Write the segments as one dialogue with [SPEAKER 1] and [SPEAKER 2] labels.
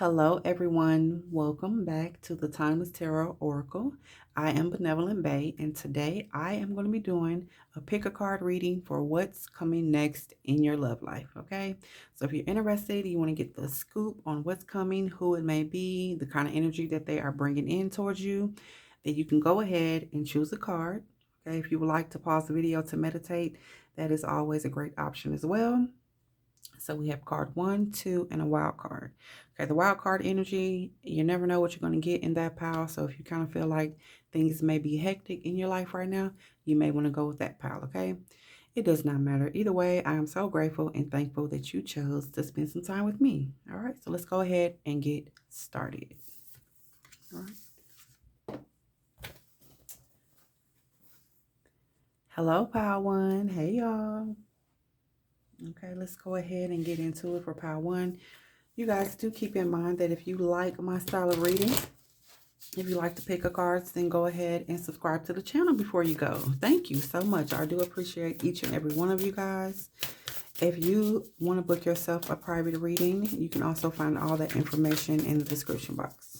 [SPEAKER 1] Hello, everyone. Welcome back to the Timeless Tarot Oracle. I am Benevolent Bae, and today I am going to be doing a pick a card reading for what's coming next in your love life. Okay, so if you're interested, you want to get the scoop on what's coming, who it may be, the kind of energy that they are bringing in towards you, then you can go ahead and choose a card. Okay, if you would like to pause the video to meditate, that is always a great option as well. So we have card one, two, and a wild card. Okay, the wild card energy, you never know what you're going to get in that pile. So if you kind of feel like things may be hectic in your life right now, you may want to go with that pile, okay? It does not matter. Either way, I am so grateful and thankful that you chose to spend some time with me. All right, so let's go ahead and get started. All right. Hello, pile one. Hey, y'all. Okay, let's go ahead and get into it for pile one. You guys do keep in mind that if you like my style of reading, if you like to pick a cards, then go ahead and subscribe to the channel before you go. Thank you so much. I do appreciate each and every one of you guys. If you want to book yourself a private reading, you can also find all that information in the description box.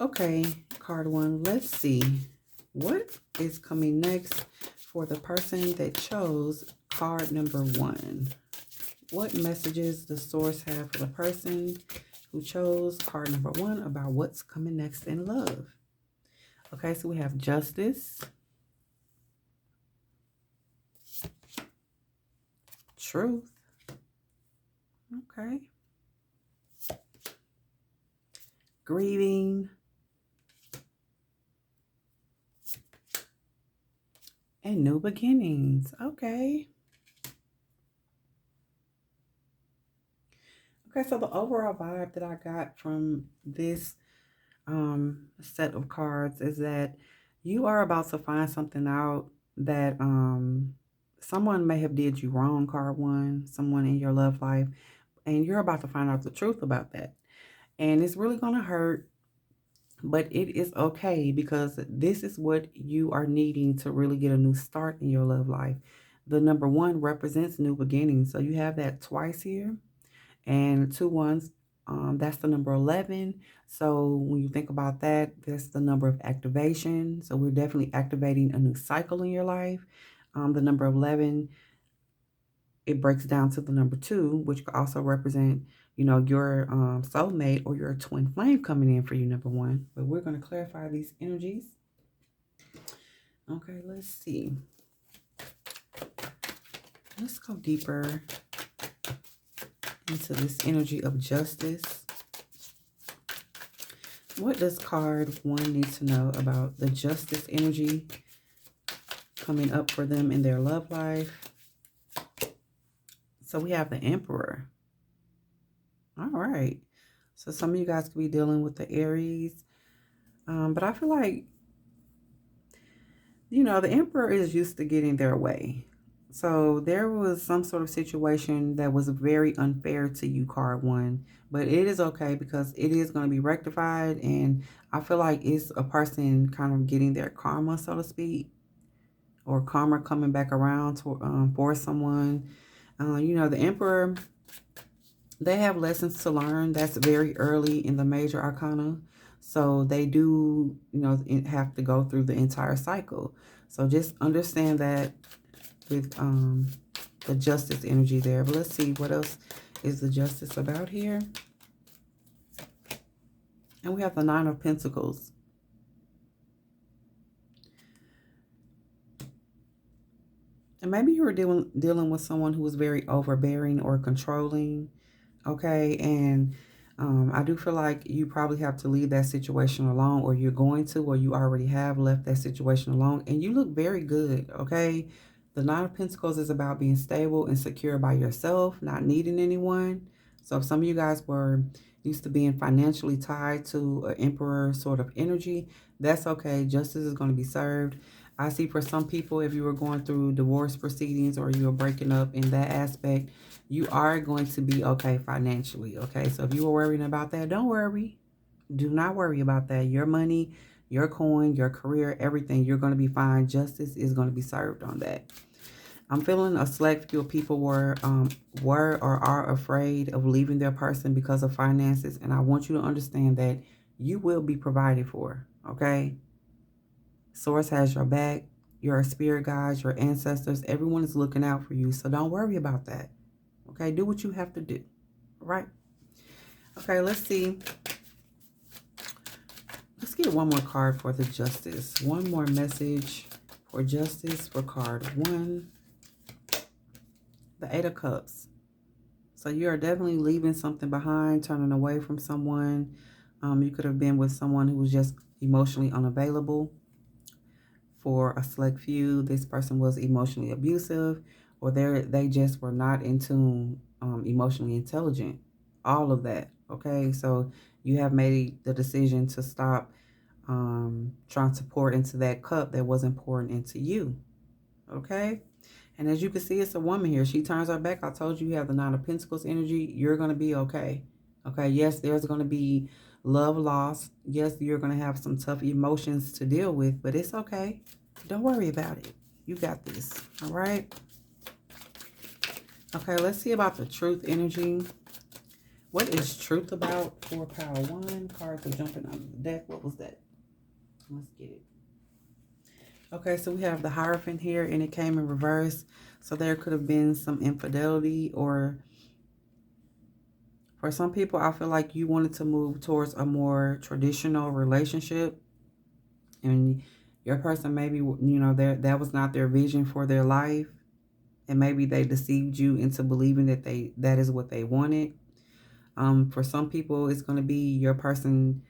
[SPEAKER 1] Okay, card one. Let's see what is coming next for the person that chose card number one. What messages does source have for the person who chose card number one about what's coming next in love? Okay, so we have justice, truth, okay, grieving, and new beginnings. Okay. Okay, so the overall vibe that I got from this set of cards is that you are about to find something out that someone may have did you wrong, card one, someone in your love life, and you're about to find out the truth about that. And it's really going to hurt, but it is okay because this is what you are needing to really get a new start in your love life. The number one represents new beginnings. So you have that twice here, and two ones, that's the number 11. So when you think about that, that's the number of activation. So we're definitely activating a new cycle in your life. The number 11, it breaks down to the number two, which could also represent, your soulmate or your twin flame coming in for you, number one. But we're going to clarify these energies. Okay, let's see. Let's go deeper into this energy of justice. What does card one need to know about the justice energy coming up for them in their love life? So we have the Emperor. All right. So some of you guys could be dealing with the Aries. But I feel like, the Emperor is used to getting their way. So there was some sort of situation that was very unfair to you, card one. But it is okay because it is going to be rectified. And I feel like it's a person kind of getting their karma, so to speak. Or karma coming back around to, for someone. The Emperor, they have lessons to learn. That's very early in the major arcana. So they do, have to go through the entire cycle. So just understand that with the justice energy there. But let's see, what else is the justice about here? And we have the Nine of Pentacles. And maybe you were dealing with someone who was very overbearing or controlling, okay? And I do feel like you probably have to leave that situation alone, or you're going to, or you already have left that situation alone. And you look very good, okay? The Nine of Pentacles is about being stable and secure by yourself, not needing anyone. So if some of you guys were used to being financially tied to an Emperor sort of energy, that's okay. Justice is going to be served. I see for some people, if you were going through divorce proceedings or you were breaking up in that aspect, you are going to be okay financially, okay? So if you were worrying about that, don't worry. Do not worry about that. Your money, your coin, your career, everything, you're going to be fine. Justice is going to be served on that. I'm feeling a select few people were or are afraid of leaving their person because of finances. And I want you to understand that you will be provided for, okay? Source has your back, your spirit guides, your ancestors. Everyone is looking out for you. So don't worry about that, okay? Do what you have to do, all right? Okay, let's see. Let's get one more card for the justice. One more message for justice for card 1. The 8 of Cups. So you are definitely leaving something behind, turning away from someone. You could have been with someone who was just emotionally unavailable. For a select few, this person was emotionally abusive, or they just were not in tune, emotionally intelligent. All of that. Okay, so you have made the decision to stop trying to pour into that cup that wasn't pouring into you. Okay. And as you can see, it's a woman here. She turns her back. I told you have the Nine of Pentacles energy. You're going to be okay. Okay. Yes, there's going to be love loss. Yes, you're going to have some tough emotions to deal with, but it's okay. Don't worry about it. You got this. All right. Okay. Let's see about the truth energy. What is truth about for power 1? Cards are jumping out of the deck. What was that? Let's get it. Okay, so we have the Hierophant here, and it came in reverse. So there could have been some infidelity, or for some people, I feel like you wanted to move towards a more traditional relationship, and your person maybe, that was not their vision for their life, and maybe they deceived you into believing that that is what they wanted. For some people, it's going to be your person.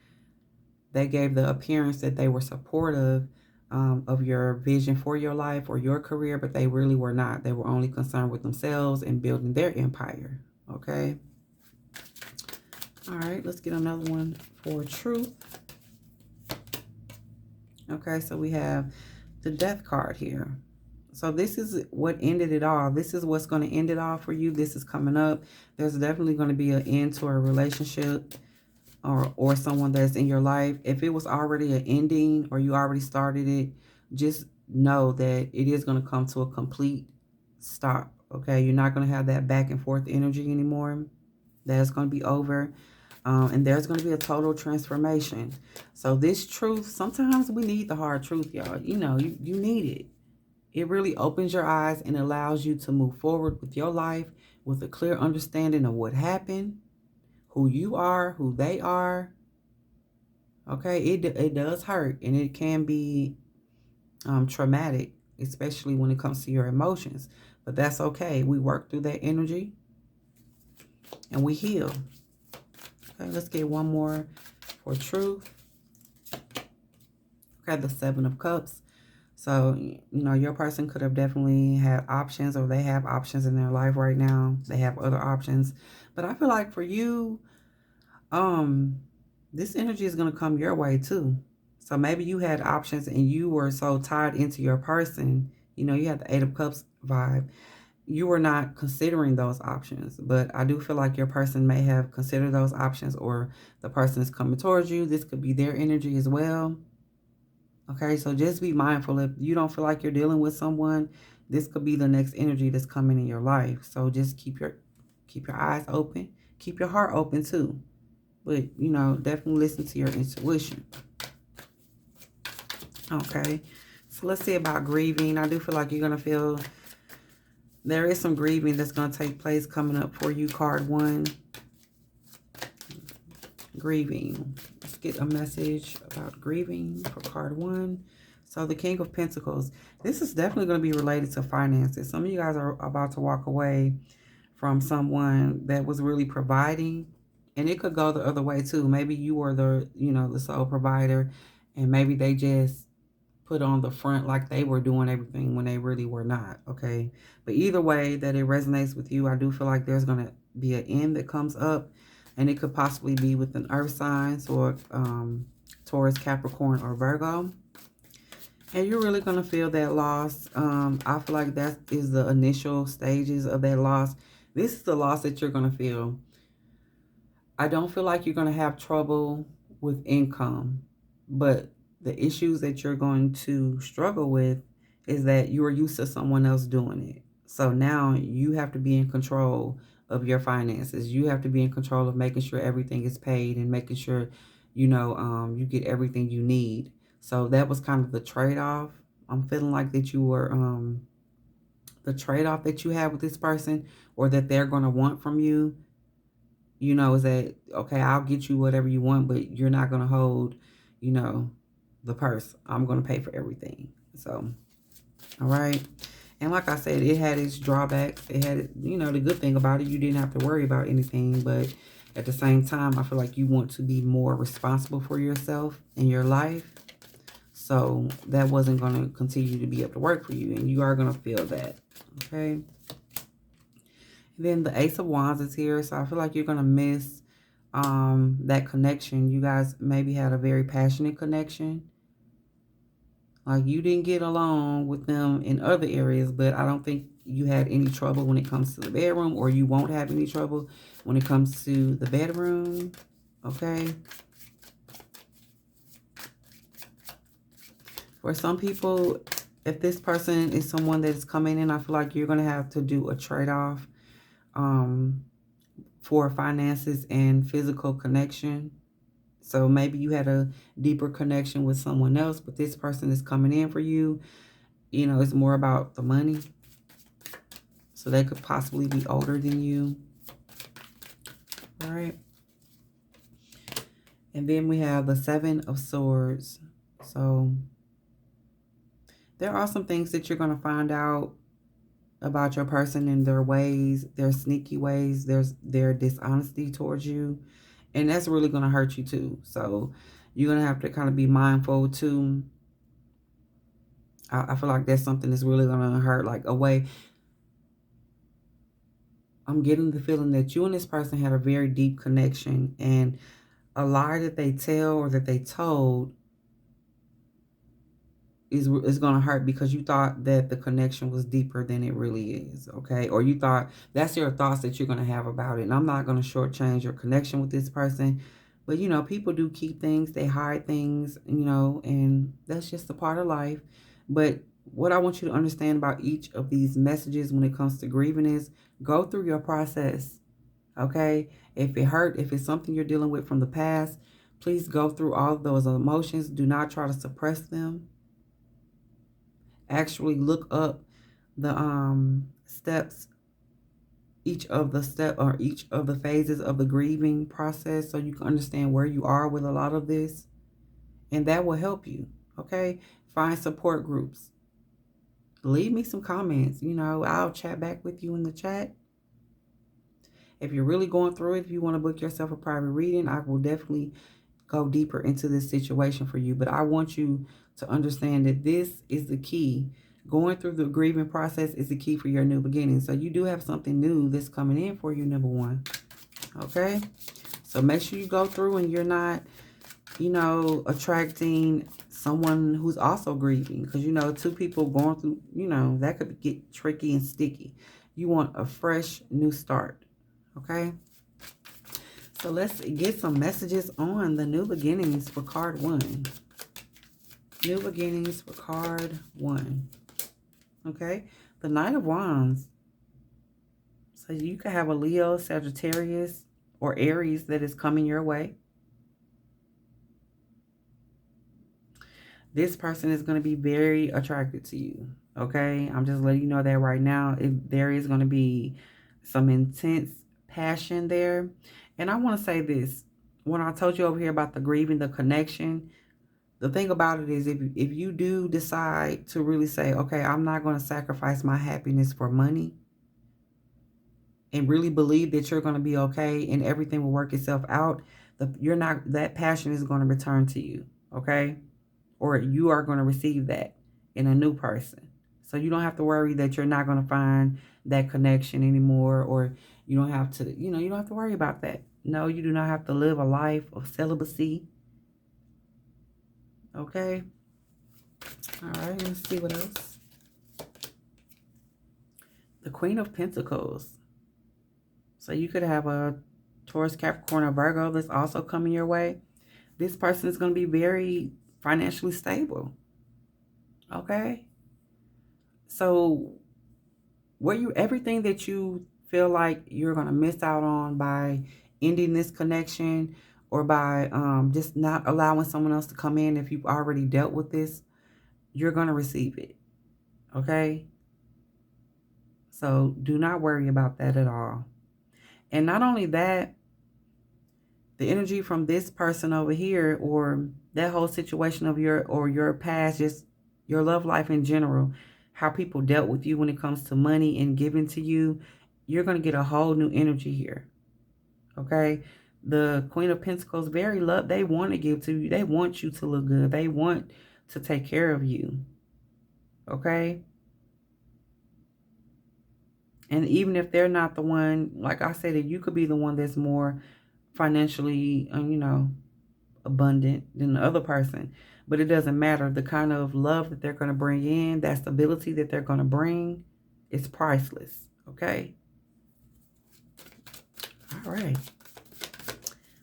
[SPEAKER 1] They gave the appearance that they were supportive of your vision for your life or your career, but they really were not. They were only concerned with themselves and building their empire. Okay. All right. Let's get another one for truth. Okay. So we have the Death card here. So this is what ended it all. This is what's going to end it all for you. This is coming up. There's definitely going to be an end to a relationship, or someone that's in your life. If it was already an ending or you already started it, just know that it is going to come to a complete stop. Okay, you're not going to have that back and forth energy anymore. That's going to be over. And there's going to be a total transformation. So this truth, sometimes we need the hard truth, y'all. You need it. It really opens your eyes and allows you to move forward with your life with a clear understanding of what happened, who you are, who they are. Okay, it does hurt, and it can be traumatic, especially when it comes to your emotions. But that's okay. We work through that energy, and we heal. Okay, let's get one more for truth. Okay, the 7 of Cups. So, your person could have definitely had options, or they have options in their life right now. They have other options. But I feel like for you, this energy is going to come your way too. So maybe you had options and you were so tied into your person. You had the 8 of Cups vibe. You were not considering those options. But I do feel like your person may have considered those options, or the person is coming towards you. This could be their energy as well. Okay, so just be mindful. If you don't feel like you're dealing with someone, this could be the next energy that's coming in your life. So just keep your eyes open. Keep your heart open too. But, definitely listen to your intuition. Okay. So let's see about grieving. I do feel like you're going to feel there is some grieving that's going to take place coming up for you, card 1. Grieving. Let's get a message about grieving for card 1. So the King of Pentacles. This is definitely going to be related to finances. Some of you guys are about to walk away from someone that was really providing. And it could go the other way too. Maybe you were the sole provider, and maybe they just put on the front like they were doing everything when they really were not. Okay. But either way that it resonates with you, I do feel like there's going to be an end that comes up, and it could possibly be with an earth sign, or Taurus, Capricorn, or Virgo. And you're really going to feel that loss. I feel like that is the initial stages of that loss. This is the loss that you're going to feel. I don't feel like you're going to have trouble with income, but the issues that you're going to struggle with is that you are used to someone else doing it. So now you have to be in control of your finances. You have to be in control of making sure everything is paid and making sure, you get everything you need. So that was kind of the trade-off. I'm feeling like that you were, the trade-off that you have with this person, or that they're going to want from you, is that, okay, I'll get you whatever you want, but you're not going to hold, you know, the purse. I'm going to pay for everything. So, all right. And like I said, it had its drawbacks. It had, the good thing about it, you didn't have to worry about anything. But at the same time, I feel like you want to be more responsible for yourself and your life. So that wasn't going to continue to be able to work for you. And you are going to feel that. Okay. Then the Ace of Wands is here. So I feel like you're going to miss that connection. You guys maybe had a very passionate connection. Like, you didn't get along with them in other areas, but I don't think you had any trouble when it comes to the bedroom, or you won't have any trouble when it comes to the bedroom. Okay. For some people, if this person is someone that is coming in, I feel like you're going to have to do a trade-off for finances and physical connection. So maybe you had a deeper connection with someone else, but this person is coming in for you. It's more about the money. So they could possibly be older than you. All right. And then we have the Seven of Swords. So there are some things that you're going to find out about your person and their ways, their sneaky ways, their dishonesty towards you. And that's really going to hurt you too. So you're going to have to kind of be mindful too. I feel like that's something that's really going to hurt, like a way. I'm getting the feeling that you and this person had a very deep connection, and a lie that they tell or that they told is going to hurt because you thought that the connection was deeper than it really is, okay? Or you thought, that's your thoughts that you're going to have about it. And I'm not going to shortchange your connection with this person, but people do keep things, they hide things, and that's just a part of life. But what I want you to understand about each of these messages when it comes to grieving is, go through your process, okay? If it hurt, if it's something you're dealing with from the past, please go through all of those emotions. Do not try to suppress them. Actually look up the steps, each of the phases of the grieving process, so you can understand where you are with a lot of this, and that will help you. Okay, find support groups, leave me some comments. I'll chat back with you in the chat. If you're really going through it, if you want to book yourself a private reading, I will definitely go deeper into this situation for you. But I want you to understand that this is the key. Going through the grieving process is the key for your new beginning. So you do have something new that's coming in for you, number one. Okay? So make sure you go through and you're not, attracting someone who's also grieving. Because, two people going through, that could get tricky and sticky. You want a fresh new start. Okay? So let's get some messages on the new beginnings for card 1. New beginnings for card 1. Okay. The Knight of Wands. So you could have a Leo, Sagittarius, or Aries that is coming your way. This person is going to be very attracted to you. Okay. I'm just letting you know that right now. There is going to be some intense passion there. And I want to say this. When I told you over here about the grieving, the connection, the thing about it is, if you do decide to really say, okay, I'm not going to sacrifice my happiness for money, and really believe that you're going to be okay and everything will work itself out, that passion is going to return to you, okay? Or you are going to receive that in a new person. So you don't have to worry that you're not going to find that connection anymore, or you don't have to, you don't have to worry about that. No, you do not have to live a life of celibacy. Okay. All right, let's see what else. The Queen of Pentacles. So you could have a Taurus, Capricorn, or Virgo that's also coming your way. This person is going to be very financially stable. Okay. So everything that you feel like you're going to miss out on by ending this connection, or by just not allowing someone else to come in if you've already dealt with this, you're going to receive it. Okay? So do not worry about that at all. And not only that, the energy from this person over here, or that whole situation of your past, just your love life in general, how people dealt with you when it comes to money and giving to you, you're going to get a whole new energy here. Okay? The Queen of Pentacles, very love, they want to give to you. They want you to look good. They want to take care of you. Okay? And even if they're not the one, like I said, you could be the one that's more financially, abundant than the other person. But it doesn't matter. The kind of love that they're going to bring in, that stability that they're going to bring, is priceless. Okay? All right.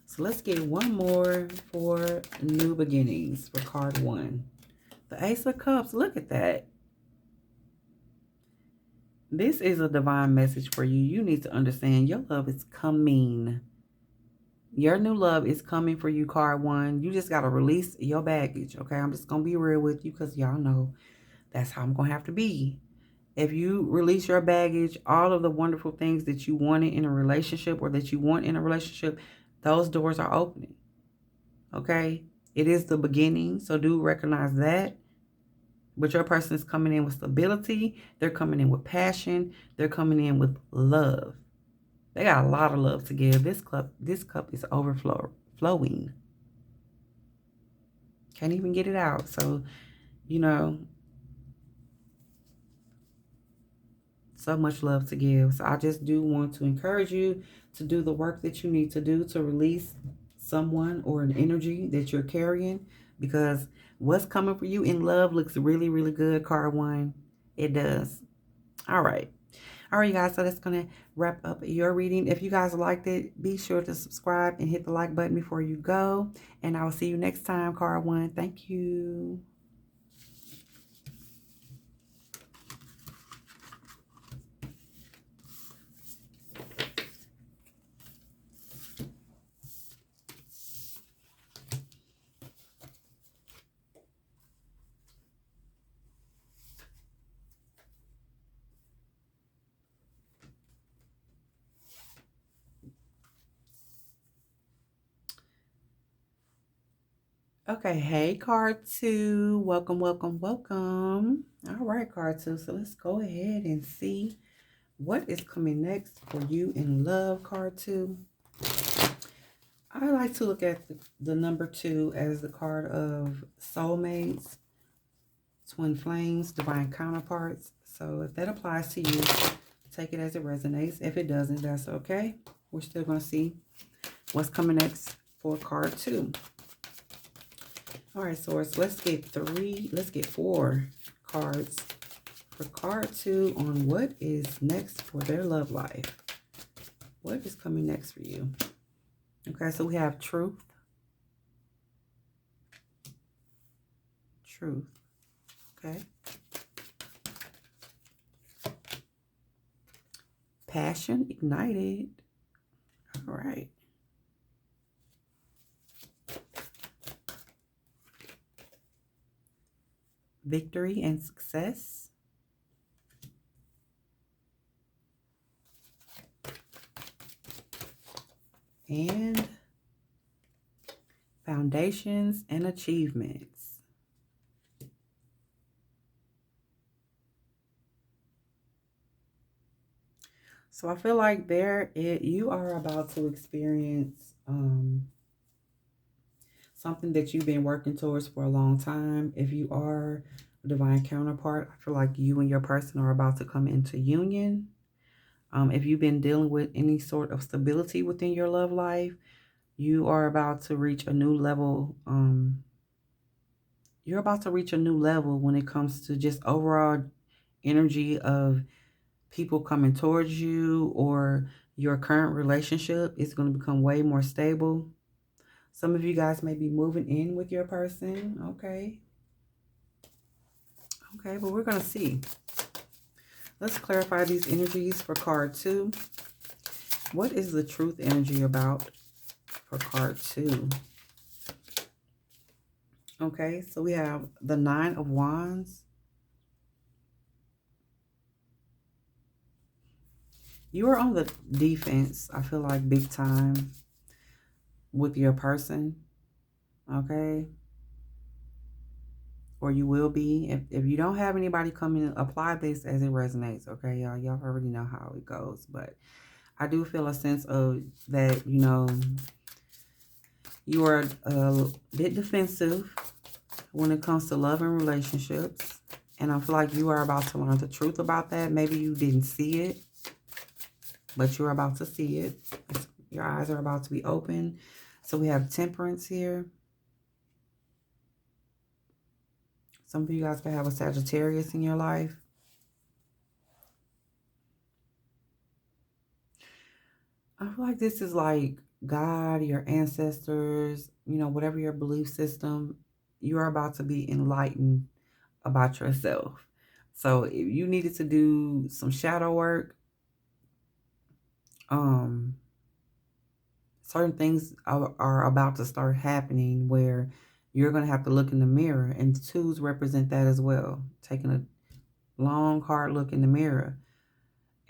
[SPEAKER 1] So let's get one more for new beginnings for card 1. The Ace of Cups. Look at that. This is a divine message for you. You need to understand your love is coming. Your new love is coming for you, card 1. You just got to release your baggage, okay? I'm just going to be real with you because y'all know that's how I'm going to have to be. If you release your baggage, all of the wonderful things that you wanted in a relationship, or that you want in a relationship, those doors are opening, okay? It is the beginning, so do recognize that. But your person is coming in with stability. They're coming in with passion. They're coming in with love. They got a lot of love to give. This cup is overflowing. Can't even get it out. So, so much love to give. So I just do want to encourage you to do the work that you need to do to release someone or an energy that you're carrying, because what's coming for you in love looks really, really good, card 1. It does. All right. All right, you guys, so that's going to wrap up your reading. If you guys liked it, be sure to subscribe and hit the like button before you go. And I will see you next time, card 1. Thank you. Okay, hey, card 2. Welcome, welcome, welcome. All right, card 2. So let's go ahead and see what is coming next for you in love, card 2. I like to look at the number 2 as the card of soulmates, twin flames, divine counterparts. So if that applies to you, take it as it resonates. If it doesn't, that's okay. We're still going to see what's coming next for card 2. All right, Source, let's get 4 cards for card 2 on what is next for their love life. What is coming next for you? Okay, so we have truth. Truth. Okay. Passion ignited. All right. Victory and success. And foundations and achievements. So I feel like you are about to experience something that you've been working towards for a long time. If you are a divine counterpart, I feel like you and your person are about to come into union. If you've been dealing with any sort of stability within your love life, you are about to reach a new level. You're about to reach a new level when it comes to just overall energy of people coming towards you, or your current relationship is going to become way more stable. Some of you guys may be moving in with your person. Okay. Okay, but we're going to see. Let's clarify these energies for card 2. What is the truth energy about for card 2? Okay, so we have the 9 of Wands. You are on the defense, I feel like, big time with your person, okay? Or you will be. If you don't have anybody come in, apply this as it resonates, okay, y'all? Y'all already know how it goes, but I do feel a sense of that, you know, you are a bit defensive when it comes to love and relationships. And I feel like you are about to learn the truth about that. Maybe you didn't see it, but you're about to see it. Your eyes are about to be open. So we have Temperance here. Some of you guys could have a Sagittarius in your life. I feel like this is like God, your ancestors, you know, whatever your belief system, you are about to be enlightened about yourself. So if you needed to do some shadow work, certain things are about to start happening where you're going to have to look in the mirror, and twos represent that as well. Taking a long, hard look in the mirror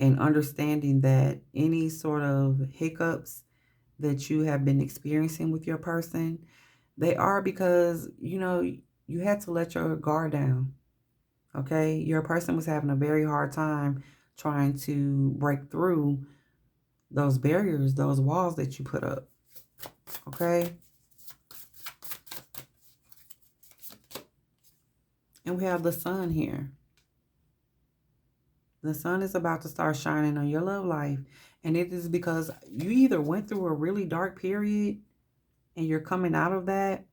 [SPEAKER 1] and understanding that any sort of hiccups that you have been experiencing with your person, they are because, you know, you had to let your guard down. Okay, your person was having a very hard time trying to break through those barriers, those walls that you put up. Okay. And we have the sun here. The sun is about to start shining on your love life. And it is because you either went through a really dark period and you're coming out of that,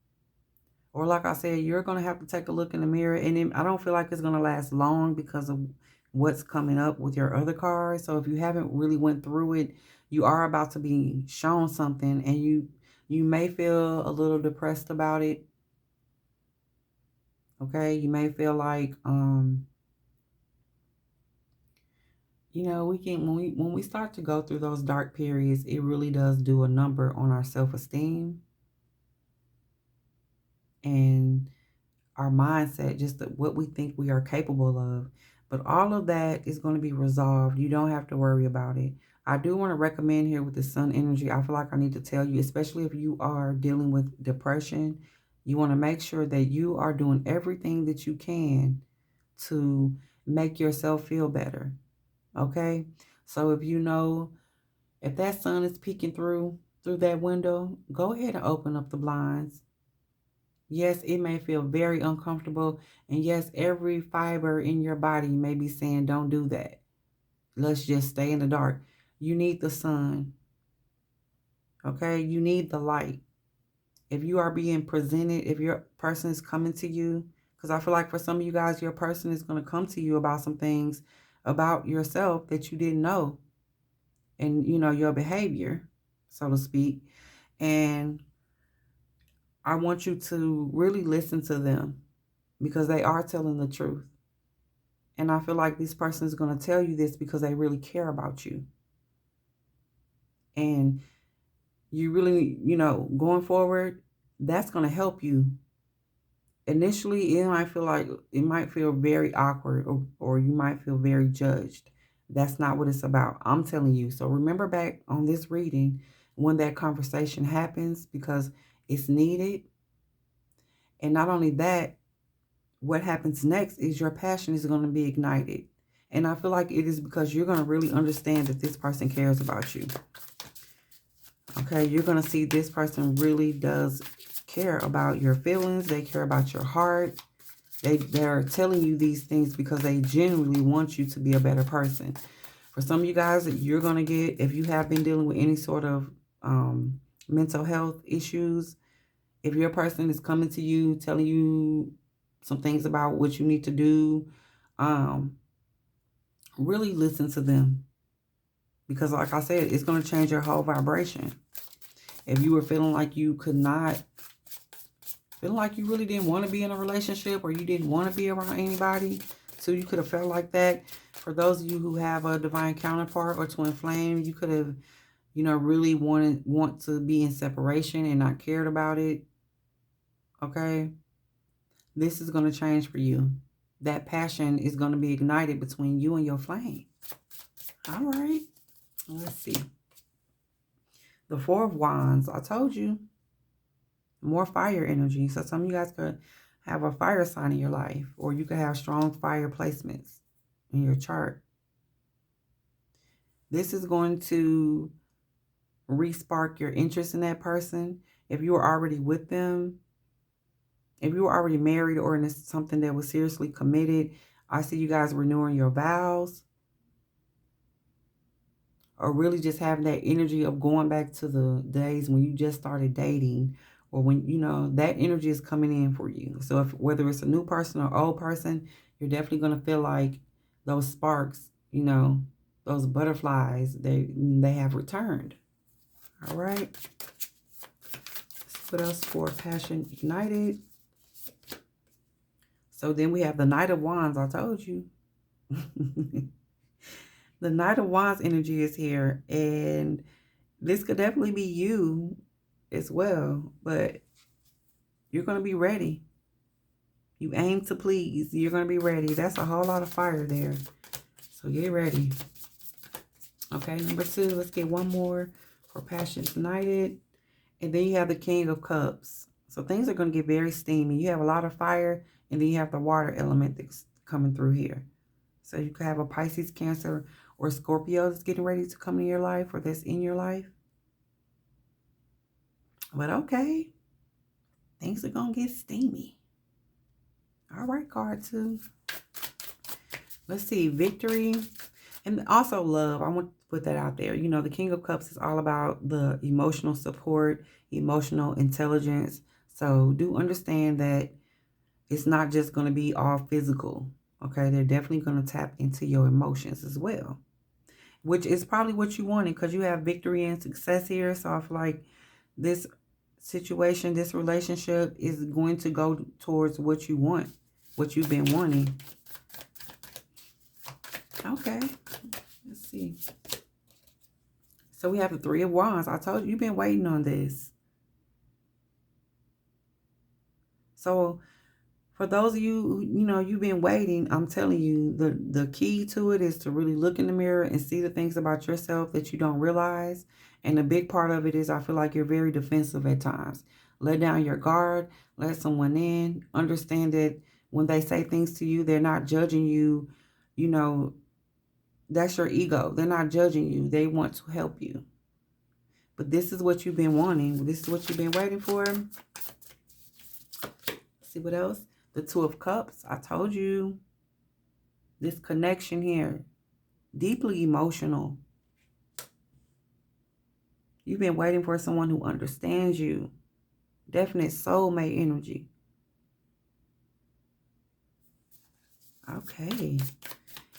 [SPEAKER 1] or like I said, you're going to have to take a look in the mirror. And I don't feel like it's going to last long because of what's coming up with your other cards. So if you haven't really went through it, you are about to be shown something, and you may feel a little depressed about it. Okay, you may feel like you know, we can when we start to go through those dark periods, it really does do a number on our self-esteem and our mindset, just what we think we are capable of. But all of that is going to be resolved. You don't have to worry about it. I do want to recommend here with the sun energy, I feel like I need to tell you, especially if you are dealing with depression, you want to make sure that you are doing everything that you can to make yourself feel better. Okay? So if you know, if that sun is peeking through that window, go ahead and open up the blinds. Yes, it may feel very uncomfortable. And yes, every fiber in your body may be saying, don't do that. Let's just stay in the dark. You need the sun. Okay? You need the light. If you are being presented, if your person is coming to you, because I feel like for some of you guys, your person is going to come to you about some things about yourself that you didn't know. And, you know, your behavior, so to speak. And I want you to really listen to them because they are telling the truth. And I feel like this person is going to tell you this because they really care about you. And you really, you know, going forward, that's going to help you. Initially, it might feel very awkward, or you might feel very judged. That's not what it's about. I'm telling you. So remember back on this reading when that conversation happens, because it's needed. And not only that, what happens next is your passion is going to be ignited. And I feel like it is because you're going to really understand that this person cares about you. Okay, you're going to see this person really does care about your feelings. They care about your heart. They're telling you these things because they genuinely want you to be a better person. For some of you guys, you're going to get, if you have been dealing with any sort of mental health issues, if your person is coming to you, telling you some things about what you need to do, really listen to them. Because like I said, it's going to change your whole vibration. If you were feeling like you could not, feeling like you really didn't want to be in a relationship, or you didn't want to be around anybody, so you could have felt like that, For those of you who have a divine counterpart or twin flame, you could have, really want to be in separation and not cared about it. Okay? This is going to change for you. That passion is going to be ignited between you and your flame. All right. Let's see. The Four of Wands. I told you. More fire energy. So some of you guys could have a fire sign in your life, or you could have strong fire placements in your chart. This is going to re-spark your interest in that person. If you were already with them, if you were already married or in something that was seriously committed, I see you guys renewing your vows, or really just having that energy of going back to the days when you just started dating, or when, that energy is coming in for you. So whether it's a new person or old person, you're definitely going to feel like those sparks, those butterflies, they have returned. All right. What else for Passion Ignited? So then we have the Knight of Wands. I told you. The Knight of Wands energy is here, and this could definitely be you as well, but you're going to be ready. You aim to please. You're going to be ready. That's a whole lot of fire there. So get ready. Okay, number 2. Let's get one more for Passion Ignited. And then you have the King of Cups. So things are going to get very steamy. You have a lot of fire, and then you have the water element that's coming through here. So you could have a Pisces, Cancer, or Scorpio that's getting ready to come in your life, or that's in your life. But okay, things are going to get steamy. All right, card 2. Let's see, victory. And also love. I want to put that out there. The King of Cups is all about the emotional support, emotional intelligence. So do understand that it's not just going to be all physical. Okay, they're definitely going to tap into your emotions as well, which is probably what you wanted, because you have victory and success here. So I feel like this situation, this relationship is going to go towards what you want, what you've been wanting. Okay, let's see. So we have the Three of Wands. I told you, you've been waiting on this. So for those of you, you've been waiting, I'm telling you, the key to it is to really look in the mirror and see the things about yourself that you don't realize. And the big part of it is I feel like you're very defensive at times. Let down your guard, let someone in, understand that when they say things to you, they're not judging you, that's your ego. They're not judging you. They want to help you. But this is what you've been wanting. This is what you've been waiting for. See what else? The Two of Cups. I told you. This connection here. Deeply emotional. You've been waiting for someone who understands you. Definite soulmate energy. Okay.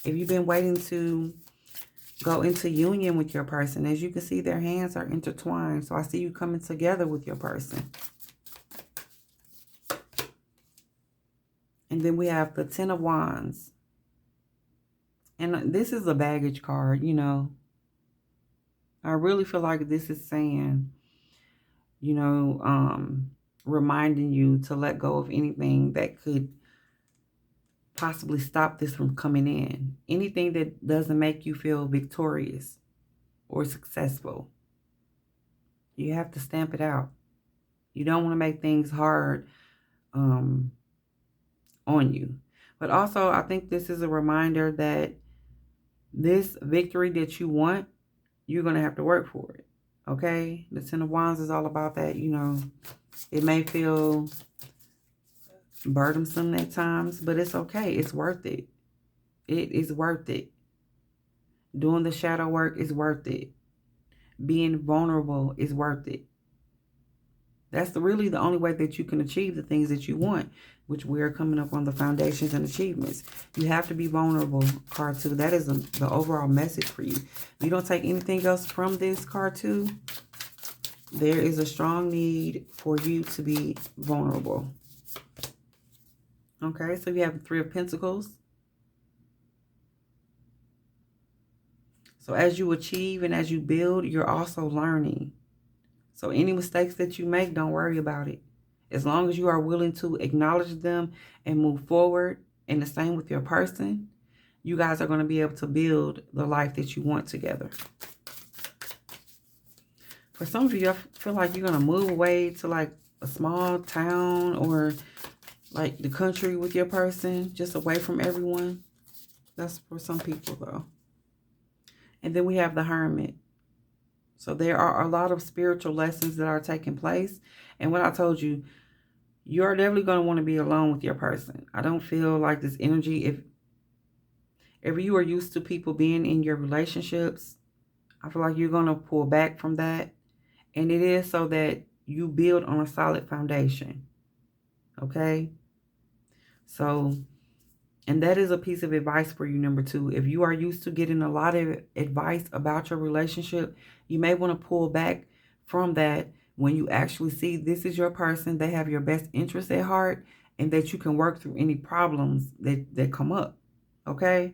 [SPEAKER 1] If you've been waiting to go into union with your person, as you can see, their hands are intertwined. So I see you coming together with your person. And then we have the Ten of Wands. And this is a baggage card, I really feel like this is saying, reminding you to let go of anything that could possibly stop this from coming in. Anything that doesn't make you feel victorious or successful. You have to stamp it out. You don't want to make things hard on you. But also, I think this is a reminder that this victory that you want, you're going to have to work for it. Okay? The Ten of Wands is all about that, It may feel burdensome at times, but it's okay. It's worth it. It is worth it. Doing the shadow work is worth it. Being vulnerable is worth it. That's really the only way that you can achieve the things that you want, which we're coming up on the foundations and achievements. You have to be vulnerable, card 2. That is the overall message for you. If you don't take anything else from this, card 2, there is a strong need for you to be vulnerable. Okay, so you have the Three of Pentacles. So as you achieve and as you build, you're also learning. So any mistakes that you make, don't worry about it. As long as you are willing to acknowledge them and move forward, and the same with your person, you guys are going to be able to build the life that you want together. For some of you, I feel like you're going to move away to like a small town or like the country with your person, just away from everyone. That's for some people though. And then we have the Hermit. So there are a lot of spiritual lessons that are taking place. And what I told you, you're definitely going to want to be alone with your person. I don't feel like this energy, if you are used to people being in your relationships, I feel like you're going to pull back from that. And it is so that you build on a solid foundation. Okay? So, and that is a piece of advice for you, number 2. If you are used to getting a lot of advice about your relationship, you may want to pull back from that when you actually see this is your person, they have your best interest at heart, and that you can work through any problems that come up. Okay?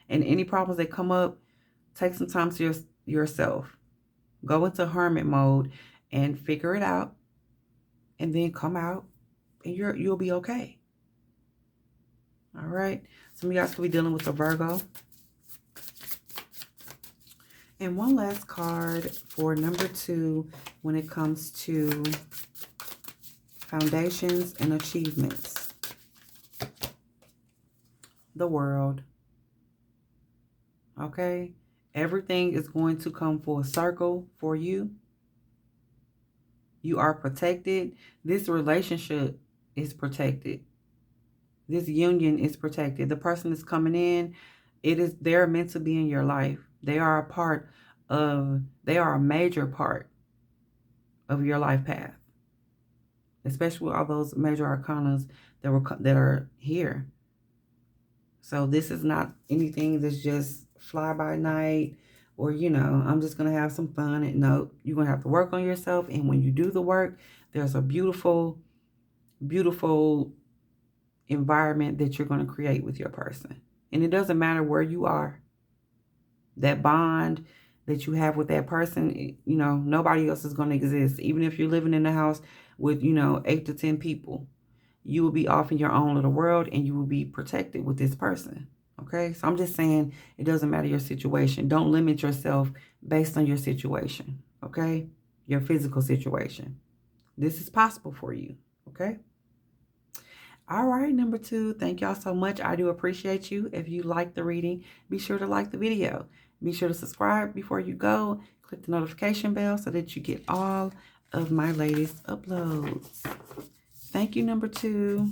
[SPEAKER 1] And any problems that come up, take some time to yourself. Go into hermit mode and figure it out, and then come out, and you'll be okay. All right. Some of you guys could be dealing with a Virgo. And one last card for number 2 when it comes to foundations and achievements. The World. Okay? Everything is going to come full circle for you. You are protected. This relationship is protected. This union is protected. The person that's coming in, they're meant to be in your life. They are a major part of your life path. Especially with all those major arcanas that are here. So this is not anything that's just fly by night or, I'm just going to have some fun. And no, you're going to have to work on yourself. And when you do the work, there's a beautiful, beautiful environment that you're going to create with your person. And it doesn't matter where you are. That bond that you have with that person, nobody else is going to exist. Even if you're living in a house with, 8 to 10 people, you will be off in your own little world and you will be protected with this person. Okay? So I'm just saying it doesn't matter your situation. Don't limit yourself based on your situation. Okay? Your physical situation. This is possible for you. Okay? All right, number 2, thank y'all so much. I do appreciate you. If you like the reading, be sure to like the video. Be sure to subscribe before you go. Click the notification bell so that you get all of my latest uploads. Thank you, number 2.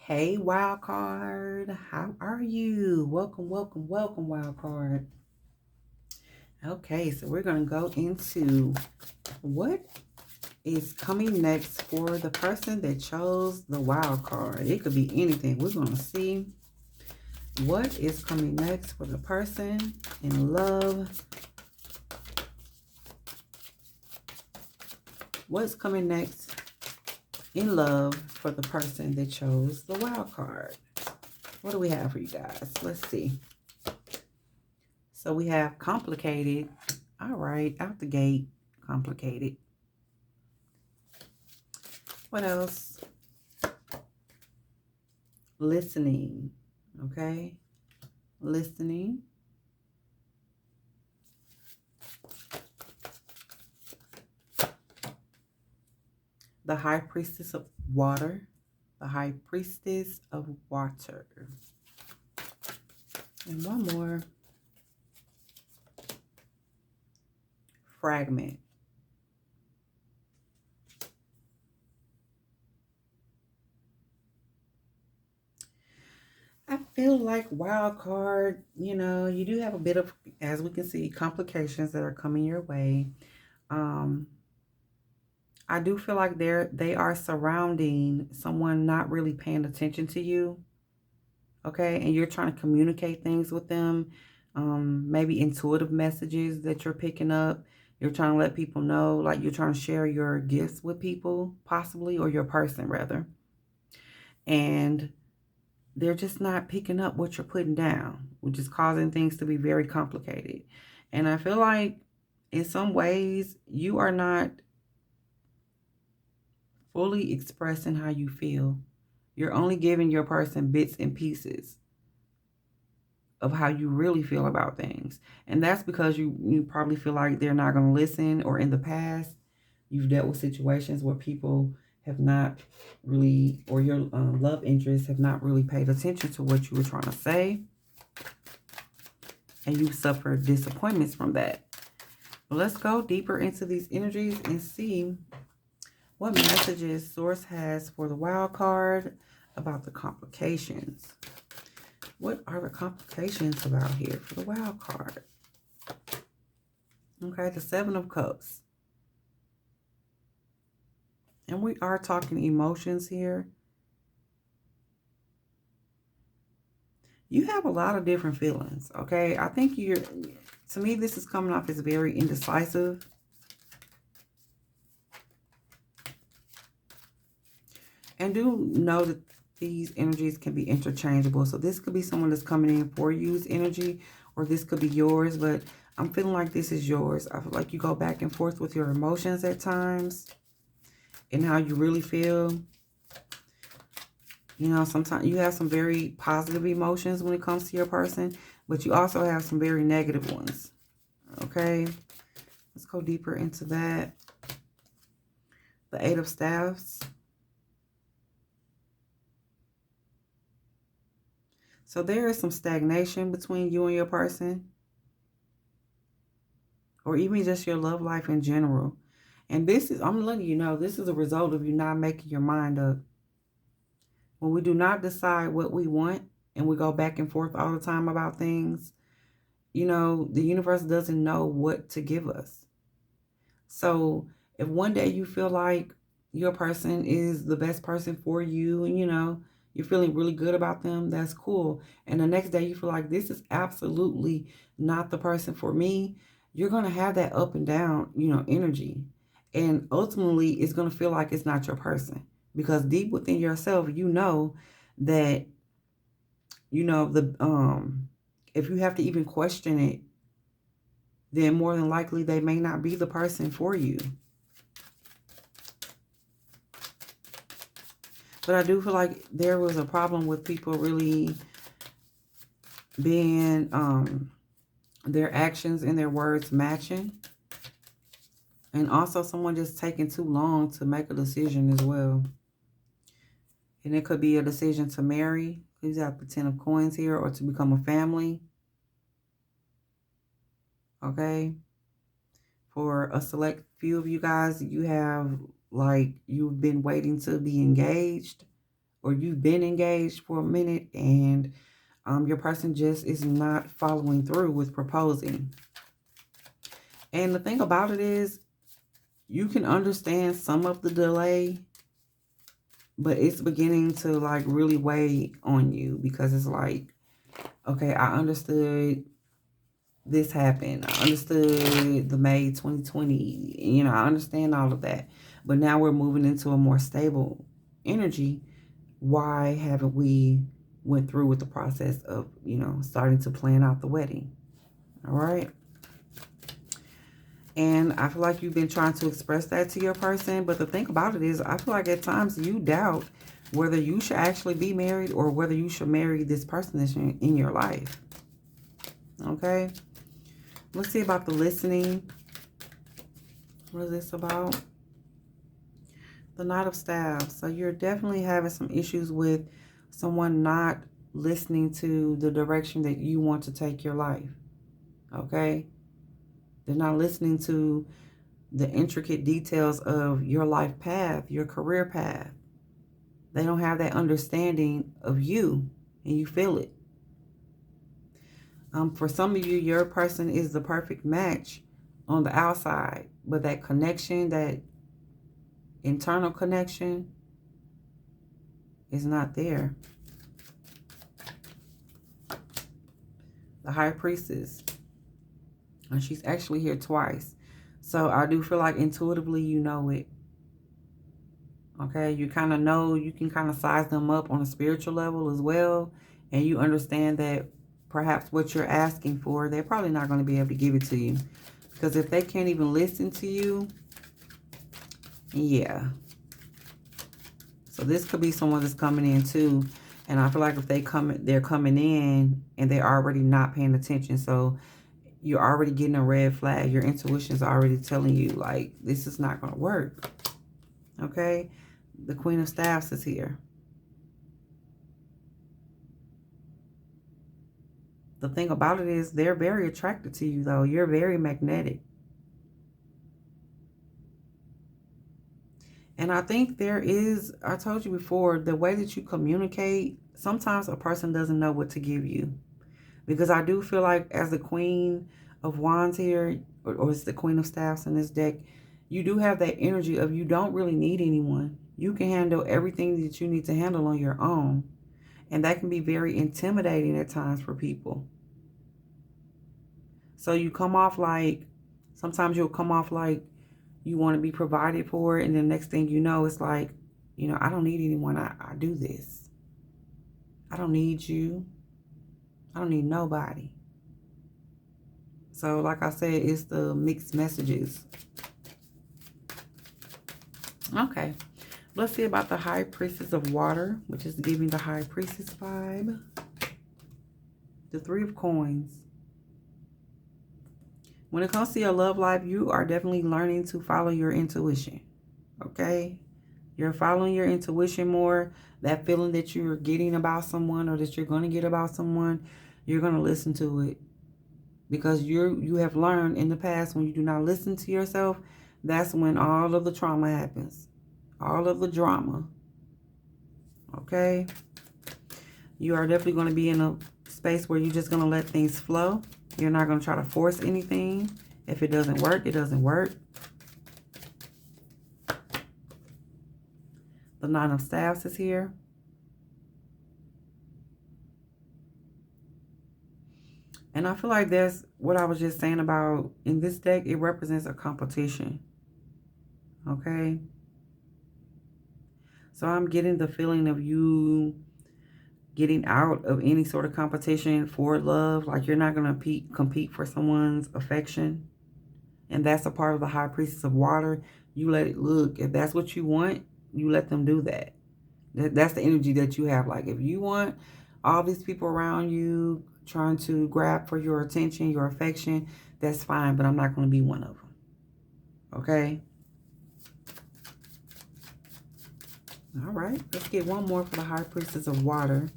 [SPEAKER 1] Hey, wild card. How are you? Welcome, welcome, welcome, wild card. Okay, so we're going to go into what is coming next for the person that chose the wild card. It could be anything. We're going to see what is coming next for the person in love. What's coming next in love for the person that chose the wild card? What do we have for you guys? Let's see. So we have complicated. All right, out the gate, complicated. What else? Listening. Okay, listening. The High Priestess of Water. The High Priestess of Water. And one more. Fragment. I feel like wild card, you do have a bit of, as we can see, complications that are coming your way. I do feel like they are surrounding someone not really paying attention to you. okay? And you're trying to communicate things with them, maybe intuitive messages that you're picking up. You're trying to let people know, like you're trying to share your gifts with people, possibly, or your person, rather. And they're just not picking up what you're putting down, which is causing things to be very complicated. And I feel like in some ways, you are not fully expressing how you feel. You're only giving your person bits and pieces of how you really feel about things. And that's because you probably feel like they're not going to listen, or in the past, you've dealt with situations where people have not really, or your love interests have not really paid attention to what you were trying to say. And you suffered disappointments from that. But let's go deeper into these energies and see what messages Source has for the wild card about the complications. What are the complications about here for the wild card? Okay, the Seven of Cups. And we are talking emotions here. You have a lot of different feelings, okay? I think to me, this is coming off as very indecisive. And do know that these energies can be interchangeable. So this could be someone that's coming in for you's energy, or this could be yours, but I'm feeling like this is yours. I feel like you go back and forth with your emotions at times and how you really feel. You know, sometimes you have some very positive emotions when it comes to your person, but you also have some very negative ones. Okay, let's go deeper into that. The Eight of Staffs. So there is some stagnation between you and your person, or even just your love life in general. And this is, I'm letting you know, this is a result of you not making your mind up. When we do not decide what we want and we go back and forth all the time about things, you know, the universe doesn't know what to give us. So if one day you feel like your person is the best person for you, and you know, you're feeling really good about them, that's cool. And the next day you feel like this is absolutely not the person for me, you're going to have that up and down, you know, energy. And ultimately it's going to feel like it's not your person, because deep within yourself, you know that, you know, if you have to even question it, then more than likely they may not be the person for you. But I do feel like there was a problem with people really being, their actions and their words matching. And also someone just taking too long to make a decision as well. And it could be a decision to marry. You have the Ten of Coins here, or to become a family. Okay. For a select few of you guys, you have, like, you've been waiting to be engaged, or you've been engaged for a minute, and your person just is not following through with proposing. And the thing about it is, you can understand some of the delay, but it's beginning to like really weigh on you, because it's like, okay, I understood this happened. I understood the May 2020, you know, I understand all of that. But now we're moving into a more stable energy. Why haven't we went through with the process of, you know, starting to plan out the wedding? All right. And I feel like you've been trying to express that to your person. But the thing about it is, I feel like at times you doubt whether you should actually be married, or whether you should marry this person that's in your life. Okay. Let's see about the listening. What is this about? The Knight of Staffs. So you're definitely having some issues with someone not listening to the direction that you want to take your life. Okay? They're not listening to the intricate details of your life path, your career path. They don't have that understanding of you, and you feel it. For some of you, your person is the perfect match on the outside, but that connection, that internal connection, is not there. the High Priestess. And she's actually here twice. So I do feel like intuitively you know it. Okay, you kind of know, you can kind of size them up on a spiritual level as well. And you understand that perhaps what you're asking for, they're probably not going to be able to give it to you. Because if they can't even listen to you, yeah. So this could be someone that's coming in too. And I feel like if they're coming in and they're already not paying attention. So you're already getting a red flag. Your intuition's already telling you, like, this is not going to work. Okay? The Queen of Staffs is here. The thing about it is they're very attracted to you, though. You're very magnetic. And I think there is, I told you before, the way that you communicate, sometimes a person doesn't know what to give you. Because I do feel like as the Queen of Wands here, or it's the Queen of Staffs in this deck, you do have that energy of you don't really need anyone. You can handle everything that you need to handle on your own. And that can be very intimidating at times for people. So you come off like, sometimes you'll come off like you want to be provided for. And the next thing you know, it's like, you know, I don't need anyone. I do this. I don't need you. I don't need nobody. So like I said, it's the mixed messages. Okay. Let's see about the High Priestess of Water, which is giving the High Priestess vibe. The Three of Coins. When it comes to your love life, you are definitely learning to follow your intuition. Okay? You're following your intuition more. That feeling that you're getting about someone or that you're going to get about someone, you're going to listen to it. Because you have learned in the past when you do not listen to yourself, that's when all of the trauma happens. All of the drama. Okay? You are definitely going to be in a space where you're just going to let things flow. You're not going to try to force anything. If it doesn't work, it doesn't work. The Nine of Staffs is here. And I feel like that's what I was just saying about in this deck, it represents a competition. Okay? So I'm getting the feeling of you getting out of any sort of competition for love. Like you're not going to compete for someone's affection. And that's a part of the High Priestess of Water. You let it look. If that's what you want, you let them do that. That's the energy that you have. Like if you want all these people around you trying to grab for your attention, your affection, that's fine. But I'm not going to be one of them. Okay? All right. Let's get one more for the High Priestess of Water.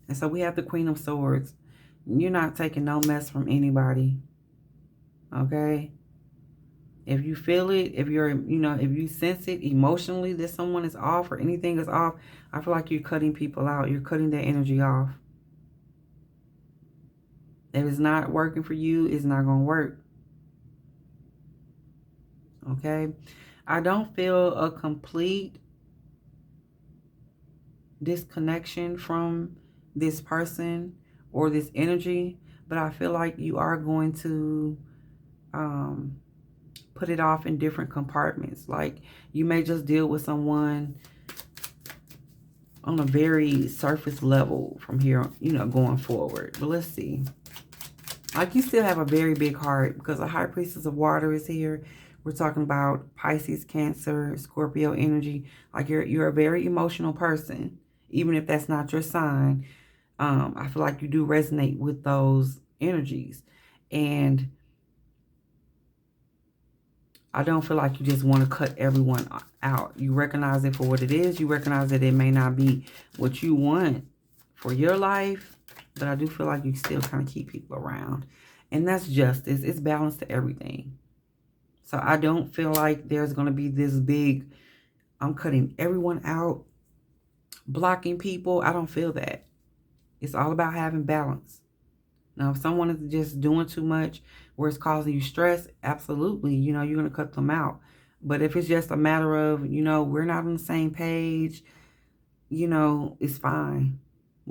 [SPEAKER 1] And so we have the Queen of Swords. You're not taking no mess from anybody. Okay? If you feel it, if you're, you know, if you sense it emotionally that someone is off or anything is off, I feel like you're cutting people out. You're cutting their energy off. If it's not working for you, it's not going to work. Okay? I don't feel a complete disconnection from this person or this energy, but I feel like you are going to put it off in different compartments. Like you may just deal with someone on a very surface level from here, you know, going forward. But let's see. Like you still have a very big heart because the High Priestess of Water is here. We're talking about Pisces, Cancer, Scorpio energy. Like you're a very emotional person, even if that's not your sign. I feel like you do resonate with those energies. And I don't feel like you just want to cut everyone out. You recognize it for what it is. You recognize that it may not be what you want for your life. But I do feel like you still kind of keep people around. And that's justice. It's balance to everything. So I don't feel like there's going to be this big, I'm cutting everyone out, blocking people. I don't feel that. It's all about having balance. Now, if someone is just doing too much where it's causing you stress, absolutely, you know, you're going to cut them out. But if it's just a matter of, you know, we're not on the same page, you know, it's fine.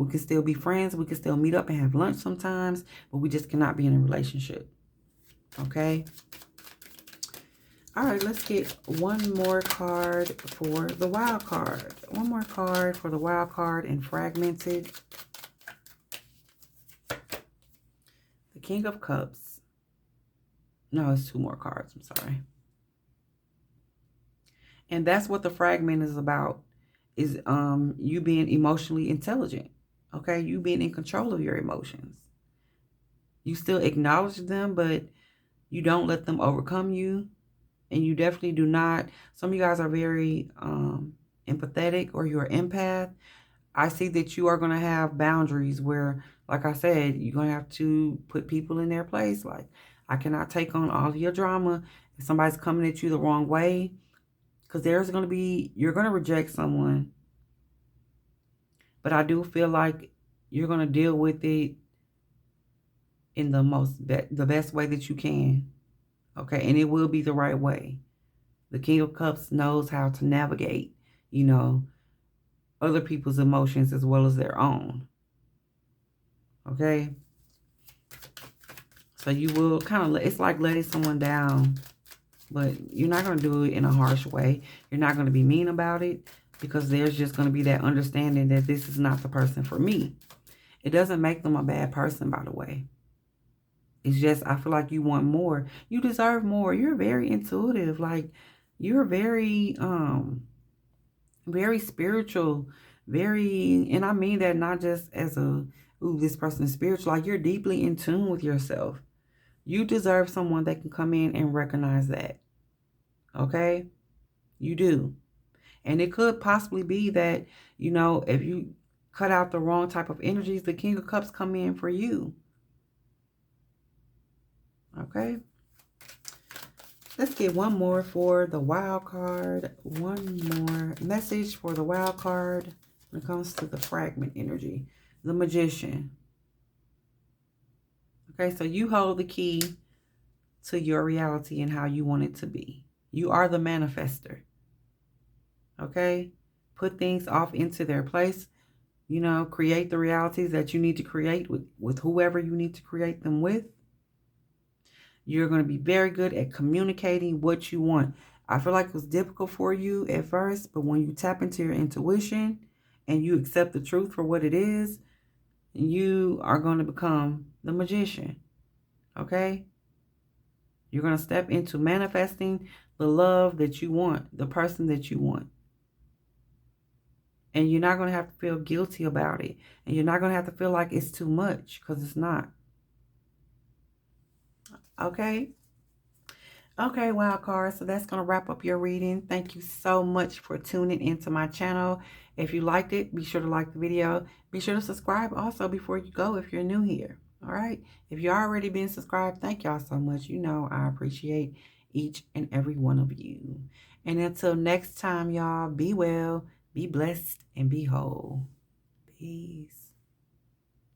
[SPEAKER 1] We can still be friends. We can still meet up and have lunch sometimes, but we just cannot be in a relationship. Okay? All right, let's get one more card for the wild card. One more card for the wild card and fragmented. The King of Cups. No, it's 2 more cards. I'm sorry. And that's what the fragment is about, is you being emotionally intelligent. Okay, you being in control of your emotions. You still acknowledge them, but you don't let them overcome you. And you definitely do not. Some of you guys are very empathetic, or you're an empath. I see that you are going to have boundaries where, like I said, you're going to have to put people in their place. Like, I cannot take on all of your drama. If somebody's coming at you the wrong way, because there's going to be, you're going to reject someone. But I do feel like you're going to deal with it in the best way that you can. Okay, and it will be the right way. The King of Cups knows how to navigate, other people's emotions as well as their own. Okay? So you will kind of, it's like letting someone down, but you're not going to do it in a harsh way. You're not going to be mean about it, because there's just going to be that understanding that this is not the person for me. It doesn't make them a bad person, by the way. It's just, I feel like you want more. You deserve more. You're very intuitive. Like, you're very, very spiritual. Very, and I mean that not just as a, ooh, this person is spiritual. Like, you're deeply in tune with yourself. You deserve someone that can come in and recognize that. Okay? You do. And it could possibly be that, if you cut out the wrong type of energies, the King of Cups come in for you. Okay? Let's get one more for the wild card. One more message for the wild card when it comes to the fragment energy. The Magician. Okay, so you hold the key to your reality and how you want it to be. You are the manifester. Okay? Put things off into their place. Create the realities that you need to create with whoever you need to create them with. You're going to be very good at communicating what you want. I feel like it was difficult for you at first, but when you tap into your intuition and you accept the truth for what it is, you are going to become the magician. Okay? You're going to step into manifesting the love that you want, the person that you want. And you're not going to have to feel guilty about it. And you're not going to have to feel like it's too much, because it's not. Okay? Okay, wild cards. So that's going to wrap up your reading. Thank you so much for tuning into my channel. If you liked it, be sure to like the video. Be sure to subscribe also before you go if you're new here. All right? If you're already been subscribed, thank y'all so much. I appreciate each and every one of you. And until next time, y'all, be well, be blessed, and be whole. Peace.